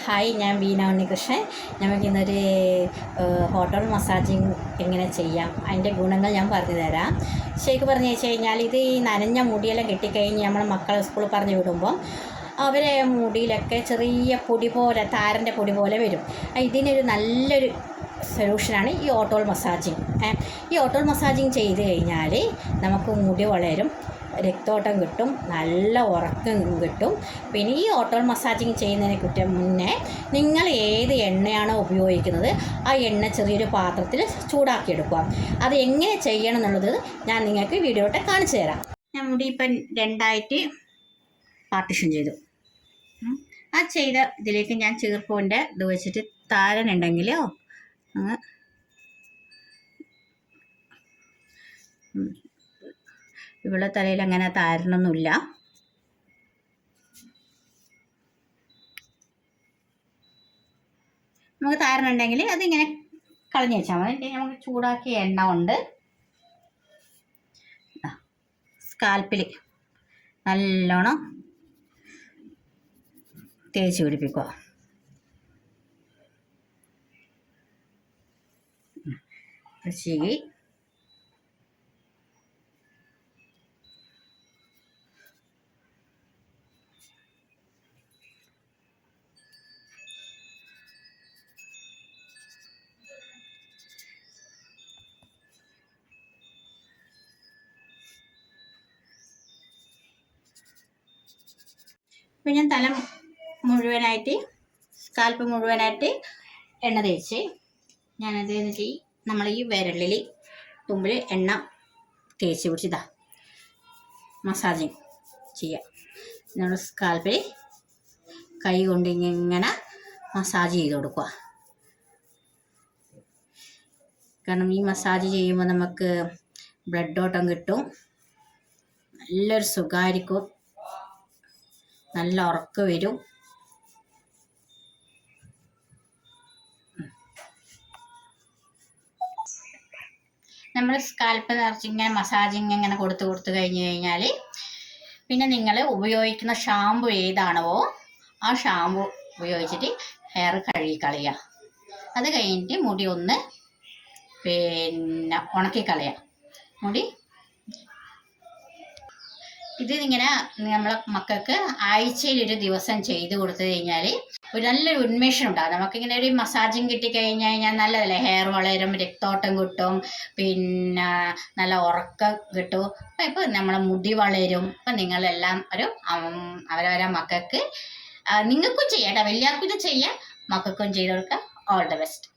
Hi, ഞാൻ വീണ ഉണ്ണികൃഷ്ണൻ. നമുക്കിന്നൊരു hotel massaging എങ്ങനെ ചെയ്യാം, അതിൻ്റെ ഗുണങ്ങൾ ഞാൻ പറഞ്ഞു തരാം. ശരിക്കും പറഞ്ഞു വെച്ച് കഴിഞ്ഞാൽ ഇത് ഈ നനഞ്ഞ മുടിയെല്ലാം കെട്ടിക്കഴിഞ്ഞ് നമ്മൾ മക്കളെ സ്കൂളിൽ പറഞ്ഞു വിടുമ്പം അവരെ മുടിയിലൊക്കെ ചെറിയ പൊടി പോലെ, താരൻ്റെ പൊടി പോലെ വരും. ഇതിനൊരു നല്ലൊരു സൊല്യൂഷനാണ് ഈ ഓട്ടോൾ മസാജിങ്. ഈ ഓട്ടോൾ മസാജിങ് ചെയ്ത് കഴിഞ്ഞാൽ നമുക്ക് മുടി വളരും, രക്തോട്ടം കിട്ടും, നല്ല ഉറക്കം കിട്ടും. പിന്നെ ഈ ഓട്ടോൾ മസാജിങ് ചെയ്യുന്നതിനെ മുന്നേ നിങ്ങൾ ഏത് എണ്ണയാണോ ഉപയോഗിക്കുന്നത് ആ എണ്ണ ചെറിയൊരു പാത്രത്തിൽ ചൂടാക്കിയെടുക്കുക. അത് എങ്ങനെ ചെയ്യണം എന്നുള്ളത് ഞാൻ നിങ്ങൾക്ക് വീഡിയോട്ട് കാണിച്ചു തരാം. ഞാൻ മുടി ഇപ്പം രണ്ടായിട്ട് പാർട്ടിഷൻ ചെയ്തു. ആ ചെയ്ത ഇതിലേക്ക് ഞാൻ ചീർപ്പൂൻ്റെ ഇത് വെച്ചിട്ട് താരനുണ്ടെങ്കിലോ ഇവിടെ തലയിൽ അങ്ങനെ താരനൊന്നുമില്ല. നമുക്ക് താരനുണ്ടെങ്കിൽ അതിങ്ങനെ കളഞ്ഞു വെച്ചാൽ മതി. നമുക്ക് ചൂടാക്കിയ എണ്ണ കൊണ്ട് സ്കാൽപ്പിൽ നല്ലോണം തേച്ച് പിടിപ്പിക്കുക. ചീകി ഇപ്പം ഞാൻ തല മുഴുവനായിട്ട്, സ്കാൽപ്പ് മുഴുവനായിട്ട് എണ്ണ തേച്ച് ഞാനത് എന്നിട്ട് നമ്മൾ ഈ വിരലിൽ തുമ്പിൽ എണ്ണ തേച്ച് പിടിച്ചിതാ മസാജിങ് ചെയ്യുക. നമ്മൾ സ്കാൽപ്പിൽ കൈ കൊണ്ട് ഇങ്ങനെ മസാജ് ചെയ്ത് കൊടുക്കുക. കാരണം ഈ മസാജ് ചെയ്യുമ്പോൾ നമുക്ക് ബ്ലഡ് ഓട്ടം കിട്ടും, നല്ലൊരു സുഖമായിരിക്കും, നല്ല ഉറക്കം വരും. നമ്മൾ സ്കാൽപ്പ് നിറച്ചിങ്ങനെ മസാജിങ് ഇങ്ങനെ കൊടുത്ത് കഴിഞ്ഞ് കഴിഞ്ഞാൽ പിന്നെ നിങ്ങൾ ഉപയോഗിക്കുന്ന ഷാമ്പു ഏതാണോ ആ ഷാമ്പു ഉപയോഗിച്ചിട്ട് ഹെയർ കഴുകി കളയുക. അത് കഴിഞ്ഞിട്ട് മുടി ഒന്ന് പിന്നെ ഉണക്കി കളയുക. മുടി ഇത് ഇങ്ങനെ നമ്മളെ മക്കൾക്ക് ആഴ്ചയിൽ ഒരു ദിവസം ചെയ്ത് കൊടുത്തു കഴിഞ്ഞാൽ ഒരു നല്ലൊരു ഉന്മേഷം ഉണ്ടാകും. നമുക്കിങ്ങനെ ഒരു മസാജിങ് കിട്ടിക്കഴിഞ്ഞ് കഴിഞ്ഞാൽ നല്ലതല്ലേ, ഹെയർ വളരും, രക്തോട്ടം കിട്ടും, പിന്നെ നല്ല ഉറക്കം കിട്ടും. ഇപ്പം നമ്മളെ മുടി വളരും. അപ്പം നിങ്ങളെല്ലാം ഒരു അവരവരെ മക്കൾക്ക് നിങ്ങൾക്കും ചെയ്യാം, വലിയവർക്കും ഇത് ചെയ്യാം, മക്കൾക്കും ചെയ്ത് കൊടുക്കാം. All the best.